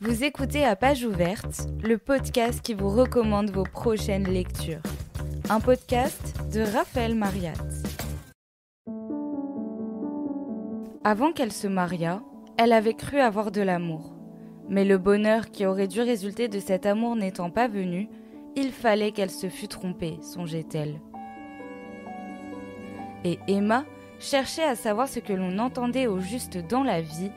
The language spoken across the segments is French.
Vous écoutez À Page Ouverte, le podcast qui vous recommande vos prochaines lectures. Un podcast de Raphaël Mariat. Avant qu'elle se mariât, elle avait cru avoir de l'amour. Mais le bonheur qui aurait dû résulter de cet amour n'étant pas venu, il fallait qu'elle se fût trompée, songeait-elle. Et Emma cherchait à savoir ce que l'on entendait au juste dans la vie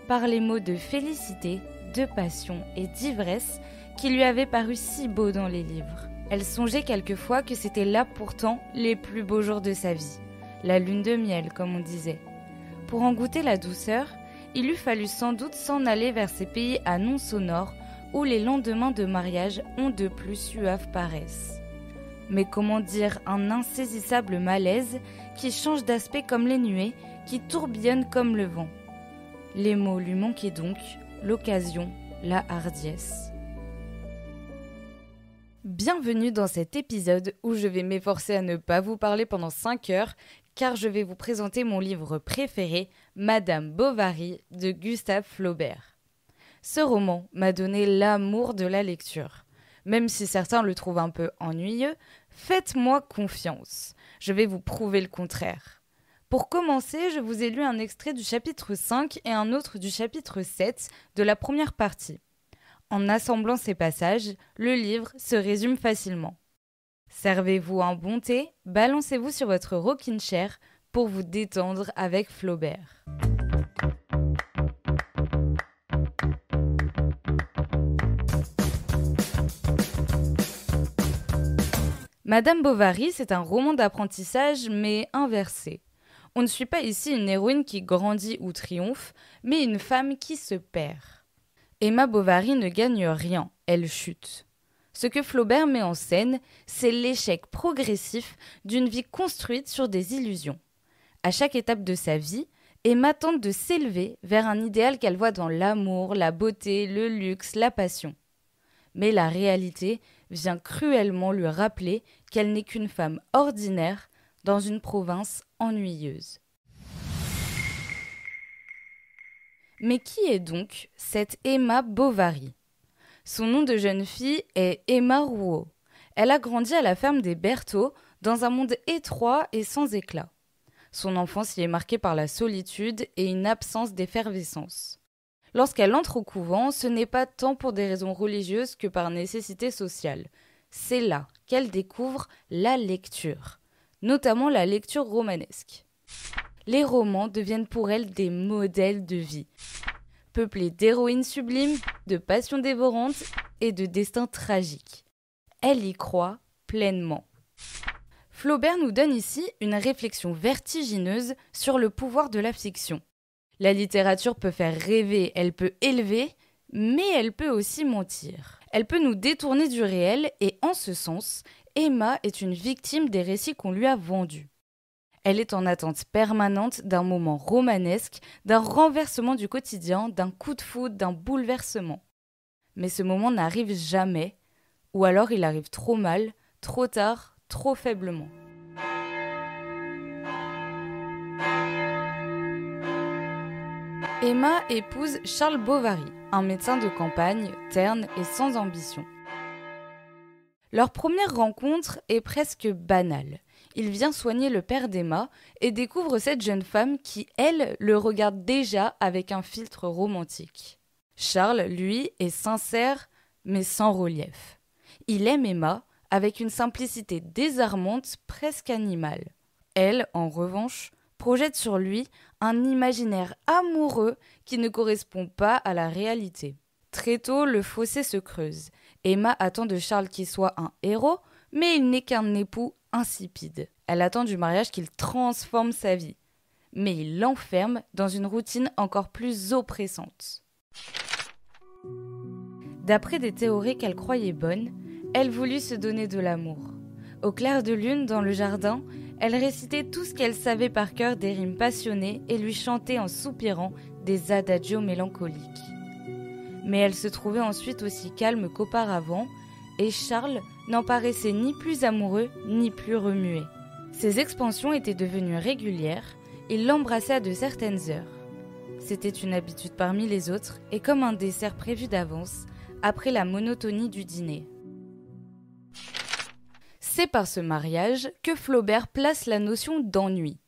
par les mots de félicité, de passion et d'ivresse qui lui avaient paru si beaux dans les livres. Elle songeait quelquefois que c'était là pourtant les plus beaux jours de sa vie, la lune de miel comme on disait. Pour en goûter la douceur, il eût fallu sans doute s'en aller vers ces pays à noms sonores où les lendemains de mariage ont de plus suaves paresses. Mais comment dire un insaisissable malaise qui change d'aspect comme les nuées, qui tourbillonne comme le vent. Les mots lui manquaient donc, l'occasion, la hardiesse. Bienvenue dans cet épisode où je vais m'efforcer à ne pas vous parler pendant 5 heures, car je vais vous présenter mon livre préféré, Madame Bovary de Gustave Flaubert. Ce roman m'a donné l'amour de la lecture. Même si certains le trouvent un peu ennuyeux, faites-moi confiance. Je vais vous prouver le contraire. Pour commencer, je vous ai lu un extrait du chapitre 5 et un autre du chapitre 7 de la première partie. En assemblant ces passages, le livre se résume facilement. Servez-vous un bon thé, balancez-vous sur votre rocking chair pour vous détendre avec Flaubert. Madame Bovary, c'est un roman d'apprentissage, mais inversé. On ne suit pas ici une héroïne qui grandit ou triomphe, mais une femme qui se perd. Emma Bovary ne gagne rien, elle chute. Ce que Flaubert met en scène, c'est l'échec progressif d'une vie construite sur des illusions. À chaque étape de sa vie, Emma tente de s'élever vers un idéal qu'elle voit dans l'amour, la beauté, le luxe, la passion. Mais la réalité vient cruellement lui rappeler qu'elle n'est qu'une femme ordinaire dans une province ennuyeuse. Mais qui est donc cette Emma Bovary ? Son nom de jeune fille est Emma Rouault. Elle a grandi à la ferme des Berthaud, dans un monde étroit et sans éclat. Son enfance y est marquée par la solitude et une absence d'effervescence. Lorsqu'elle entre au couvent, ce n'est pas tant pour des raisons religieuses que par nécessité sociale. C'est là qu'elle découvre la lecture, notamment la lecture romanesque. Les romans deviennent pour elle des modèles de vie, peuplés d'héroïnes sublimes, de passions dévorantes et de destins tragiques. Elle y croit pleinement. Flaubert nous donne ici une réflexion vertigineuse sur le pouvoir de la fiction. La littérature peut faire rêver, elle peut élever, mais elle peut aussi mentir. Elle peut nous détourner du réel et en ce sens, Emma est une victime des récits qu'on lui a vendus. Elle est en attente permanente d'un moment romanesque, d'un renversement du quotidien, d'un coup de foudre, d'un bouleversement. Mais ce moment n'arrive jamais, ou alors il arrive trop mal, trop tard, trop faiblement. Emma épouse Charles Bovary, un médecin de campagne, terne et sans ambition. Leur première rencontre est presque banale. Il vient soigner le père d'Emma et découvre cette jeune femme qui, elle, le regarde déjà avec un filtre romantique. Charles, lui, est sincère, mais sans relief. Il aime Emma avec une simplicité désarmante, presque animale. Elle, en revanche, projette sur lui un imaginaire amoureux qui ne correspond pas à la réalité. Très tôt, le fossé se creuse. Emma attend de Charles qu'il soit un héros, mais il n'est qu'un époux insipide. Elle attend du mariage qu'il transforme sa vie. Mais il l'enferme dans une routine encore plus oppressante. D'après des théories qu'elle croyait bonnes, elle voulut se donner de l'amour. Au clair de lune, dans le jardin, elle récitait tout ce qu'elle savait par cœur des rimes passionnées et lui chantait en soupirant des adagios mélancoliques. Mais elle se trouvait ensuite aussi calme qu'auparavant, et Charles n'en paraissait ni plus amoureux ni plus remué. Ses expansions étaient devenues régulières, il l'embrassait à de certaines heures. C'était une habitude parmi les autres et comme un dessert prévu d'avance, après la monotonie du dîner. C'est par ce mariage que Flaubert place la notion d'ennui.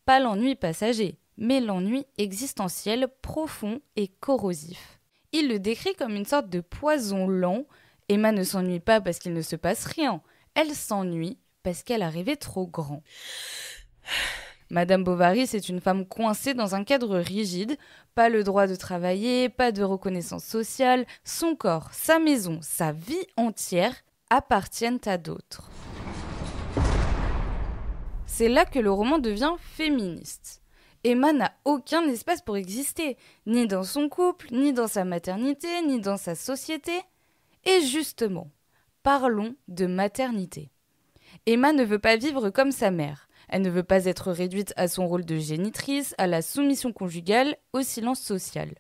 Pas l'ennui passager, mais l'ennui existentiel profond et corrosif. Il le décrit comme une sorte de poison lent. Emma ne s'ennuie pas parce qu'il ne se passe rien, elle s'ennuie parce qu'elle a rêvé trop grand. Madame Bovary, c'est une femme coincée dans un cadre rigide, pas le droit de travailler, pas de reconnaissance sociale, son corps, sa maison, sa vie entière appartiennent à d'autres. C'est là que le roman devient féministe. Emma n'a aucun espace pour exister, ni dans son couple, ni dans sa maternité, ni dans sa société. Et justement, parlons de maternité. Emma ne veut pas vivre comme sa mère. Elle ne veut pas être réduite à son rôle de génitrice, à la soumission conjugale, au silence social.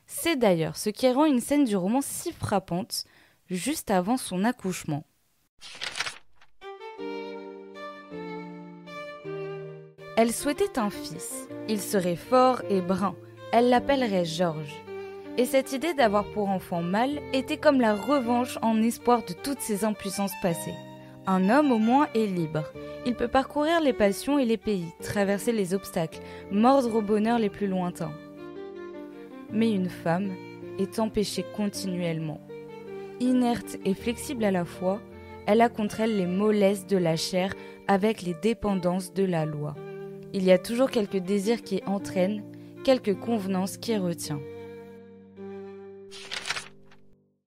C'est d'ailleurs ce qui rend une scène du roman si frappante, juste avant son accouchement. Elle souhaitait un fils. Il serait fort et brun. Elle l'appellerait Georges. Et cette idée d'avoir pour enfant mâle était comme la revanche en espoir de toutes ses impuissances passées. Un homme au moins est libre. Il peut parcourir les passions et les pays, traverser les obstacles, mordre au bonheur les plus lointains. Mais une femme est empêchée continuellement. Inerte et flexible à la fois, elle a contre elle les mollesses de la chair avec les dépendances de la loi. Il y a toujours quelques désirs qui entraînent, quelques convenances qui retiennent.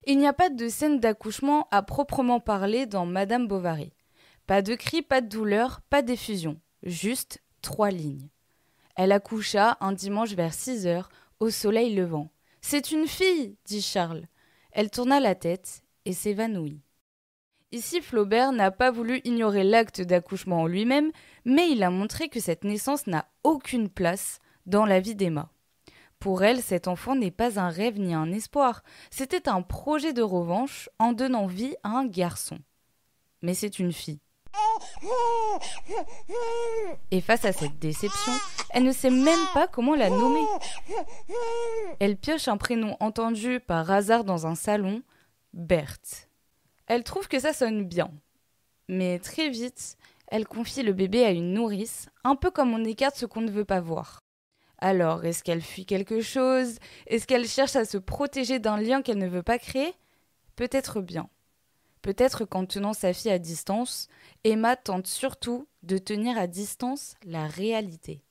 Il n'y a pas de scène d'accouchement à proprement parler dans Madame Bovary. Pas de cris, pas de douleur, pas d'effusion. Juste 3 lignes. Elle accoucha un dimanche vers 6h, au soleil levant. « C'est une fille !» dit Charles. Elle tourna la tête et s'évanouit. Ici, Flaubert n'a pas voulu ignorer l'acte d'accouchement en lui-même, mais il a montré que cette naissance n'a aucune place dans la vie d'Emma. Pour elle, cet enfant n'est pas un rêve ni un espoir, c'était un projet de revanche en donnant vie à un garçon. Mais c'est une fille. Et face à cette déception, elle ne sait même pas comment la nommer. Elle pioche un prénom entendu par hasard dans un salon, Berthe. Elle trouve que ça sonne bien. Mais très vite, elle confie le bébé à une nourrice, un peu comme on écarte ce qu'on ne veut pas voir. Alors, est-ce qu'elle fuit quelque chose? Est-ce qu'elle cherche à se protéger d'un lien qu'elle ne veut pas créer? Peut-être bien. Peut-être qu'en tenant sa fille à distance, Emma tente surtout de tenir à distance la réalité.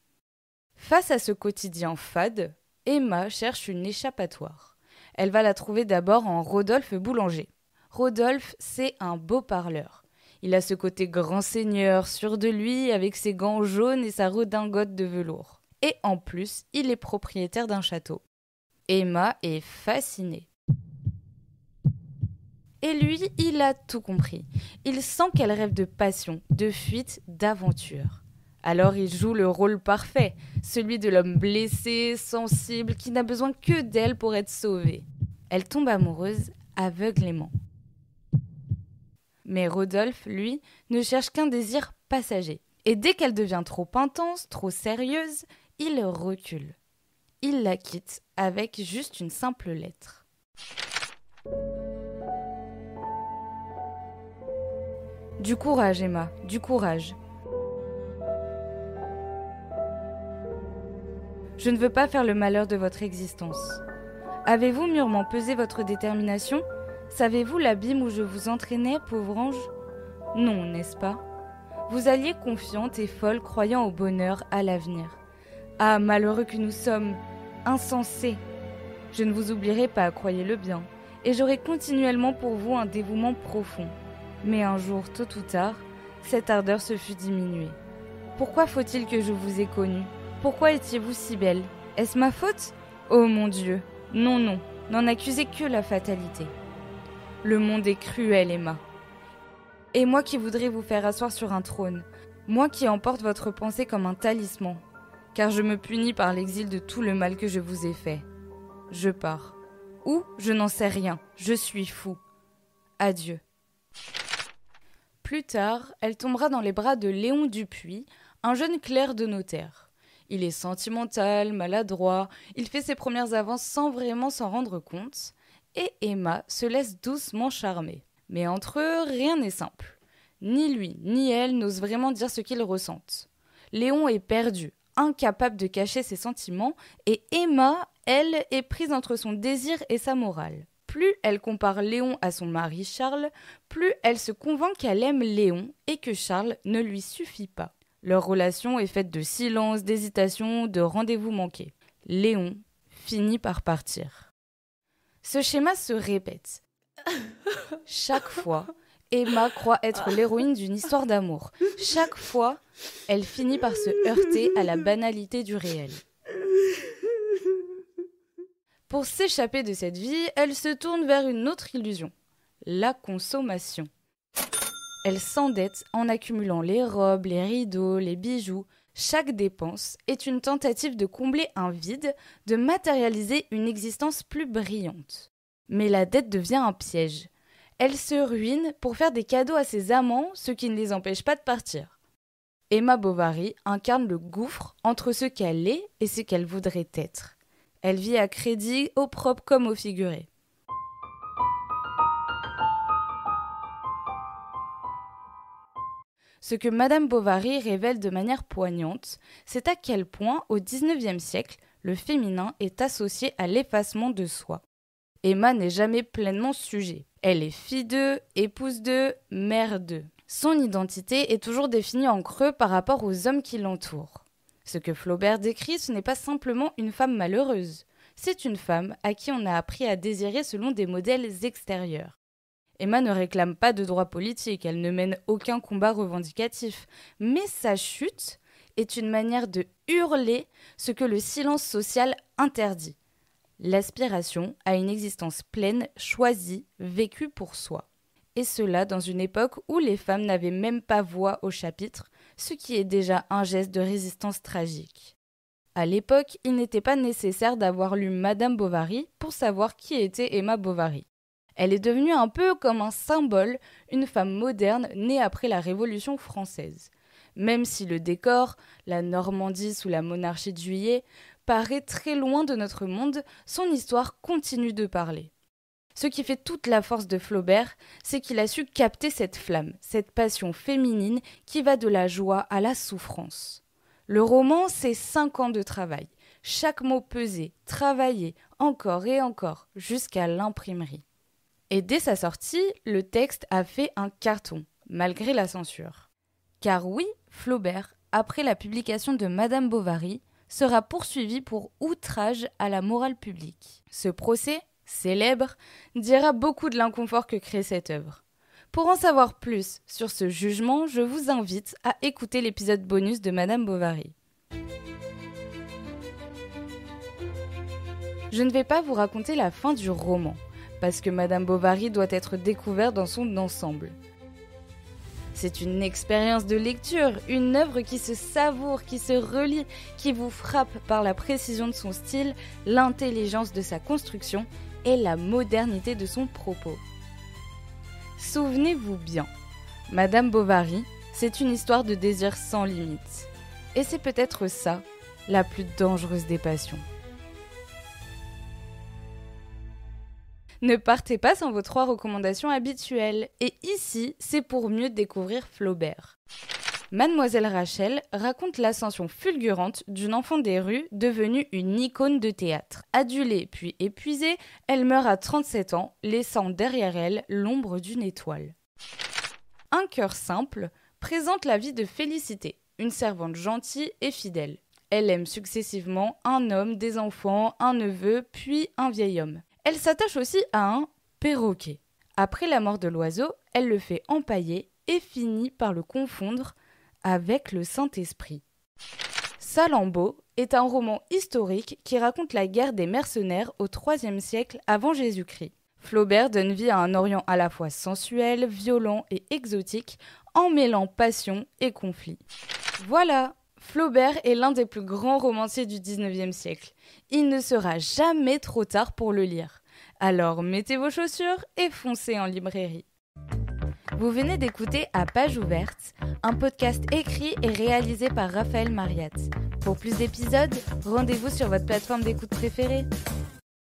Face à ce quotidien fade, Emma cherche une échappatoire. Elle va la trouver d'abord en Rodolphe Boulanger. Rodolphe, c'est un beau parleur. Il a ce côté grand seigneur, sûr de lui, avec ses gants jaunes et sa redingote de velours. Et en plus, il est propriétaire d'un château. Emma est fascinée. Et lui, il a tout compris. Il sent qu'elle rêve de passion, de fuite, d'aventure. Alors il joue le rôle parfait, celui de l'homme blessé, sensible, qui n'a besoin que d'elle pour être sauvé. Elle tombe amoureuse aveuglément. Mais Rodolphe, lui, ne cherche qu'un désir passager. Et dès qu'elle devient trop intense, trop sérieuse, il recule. Il la quitte avec juste une simple lettre. Du courage, Emma, du courage. Je ne veux pas faire le malheur de votre existence. Avez-vous mûrement pesé votre détermination? Savez-vous l'abîme où je vous entraînais, pauvre ange? Non, n'est-ce pas? Vous alliez confiante et folle, croyant au bonheur, à l'avenir. Ah, malheureux que nous sommes, insensés. Je ne vous oublierai pas, croyez-le bien, et j'aurai continuellement pour vous un dévouement profond. Mais un jour, tôt ou tard, cette ardeur se fut diminuée. Pourquoi faut-il que je vous ai connue? Pourquoi étiez-vous si belle? Est-ce ma faute? Oh mon Dieu! Non, non, n'en accusez que la fatalité. Le monde est cruel, Emma. Et moi qui voudrais vous faire asseoir sur un trône, moi qui emporte votre pensée comme un talisman, car je me punis par l'exil de tout le mal que je vous ai fait. Je pars. Où? Je n'en sais rien. Je suis fou. Adieu. Plus tard, elle tombera dans les bras de Léon Dupuis, un jeune clerc de notaire. Il est sentimental, maladroit, il fait ses premières avances sans vraiment s'en rendre compte, et Emma se laisse doucement charmer. Mais entre eux, rien n'est simple. Ni lui, ni elle n'osent vraiment dire ce qu'ils ressentent. Léon est perdu, incapable de cacher ses sentiments, et Emma, elle, est prise entre son désir et sa morale. Plus elle compare Léon à son mari Charles, plus elle se convainc qu'elle aime Léon et que Charles ne lui suffit pas. Leur relation est faite de silence, d'hésitation, de rendez-vous manqués. Léon finit par partir. Ce schéma se répète. Chaque fois, Emma croit être l'héroïne d'une histoire d'amour. Chaque fois, elle finit par se heurter à la banalité du réel. Pour s'échapper de cette vie, elle se tourne vers une autre illusion, la consommation. Elle s'endette en accumulant les robes, les rideaux, les bijoux. Chaque dépense est une tentative de combler un vide, de matérialiser une existence plus brillante. Mais la dette devient un piège. Elle se ruine pour faire des cadeaux à ses amants, ce qui ne les empêche pas de partir. Emma Bovary incarne le gouffre entre ce qu'elle est et ce qu'elle voudrait être. Elle vit à crédit, au propre comme au figuré. Ce que Madame Bovary révèle de manière poignante, c'est à quel point, au XIXe siècle, le féminin est associé à l'effacement de soi. Emma n'est jamais pleinement sujet. Elle est fille d'eux, épouse d'eux, mère d'eux. Son identité est toujours définie en creux par rapport aux hommes qui l'entourent. Ce que Flaubert décrit, ce n'est pas simplement une femme malheureuse. C'est une femme à qui on a appris à désirer selon des modèles extérieurs. Emma ne réclame pas de droits politiques, elle ne mène aucun combat revendicatif. Mais sa chute est une manière de hurler ce que le silence social interdit. L'aspiration à une existence pleine, choisie, vécue pour soi. Et cela dans une époque où les femmes n'avaient même pas voix au chapitre, ce qui est déjà un geste de résistance tragique. À l'époque, il n'était pas nécessaire d'avoir lu Madame Bovary pour savoir qui était Emma Bovary. Elle est devenue un peu comme un symbole, une femme moderne née après la Révolution française. Même si le décor, la Normandie sous la monarchie de Juillet, paraît très loin de notre monde, son histoire continue de parler. Ce qui fait toute la force de Flaubert, c'est qu'il a su capter cette flamme, cette passion féminine qui va de la joie à la souffrance. Le roman, c'est 5 ans de travail. Chaque mot pesé, travaillé, encore et encore, jusqu'à l'imprimerie. Et dès sa sortie, le texte a fait un carton, malgré la censure. Car oui, Flaubert, après la publication de Madame Bovary, sera poursuivi pour outrage à la morale publique. Ce procès, célèbre, dira beaucoup de l'inconfort que crée cette œuvre. Pour en savoir plus sur ce jugement, je vous invite à écouter l'épisode bonus de Madame Bovary. Je ne vais pas vous raconter la fin du roman, parce que Madame Bovary doit être découverte dans son ensemble. C'est une expérience de lecture, une œuvre qui se savoure, qui se relit, qui vous frappe par la précision de son style, l'intelligence de sa construction et la modernité de son propos. Souvenez-vous bien, Madame Bovary, c'est une histoire de désir sans limite. Et c'est peut-être ça, la plus dangereuse des passions. Ne partez pas sans vos 3 recommandations habituelles. Et ici, c'est pour mieux découvrir Flaubert. Mademoiselle Rachel raconte l'ascension fulgurante d'une enfant des rues devenue une icône de théâtre. Adulée puis épuisée, elle meurt à 37 ans, laissant derrière elle l'ombre d'une étoile. Un cœur simple présente la vie de Félicité, une servante gentille et fidèle. Elle aime successivement un homme, des enfants, un neveu, puis un vieil homme. Elle s'attache aussi à un perroquet. Après la mort de l'oiseau, elle le fait empailler et finit par le confondre avec le Saint-Esprit. Salammbô est un roman historique qui raconte la guerre des mercenaires au IIIe siècle avant Jésus-Christ. Flaubert donne vie à un Orient à la fois sensuel, violent et exotique, en mêlant passion et conflit. Voilà, Flaubert est l'un des plus grands romanciers du XIXe siècle. Il ne sera jamais trop tard pour le lire. Alors mettez vos chaussures et foncez en librairie. Vous venez d'écouter À Page Ouverte, un podcast écrit et réalisé par Raphaël Mariat. Pour plus d'épisodes, rendez-vous sur votre plateforme d'écoute préférée.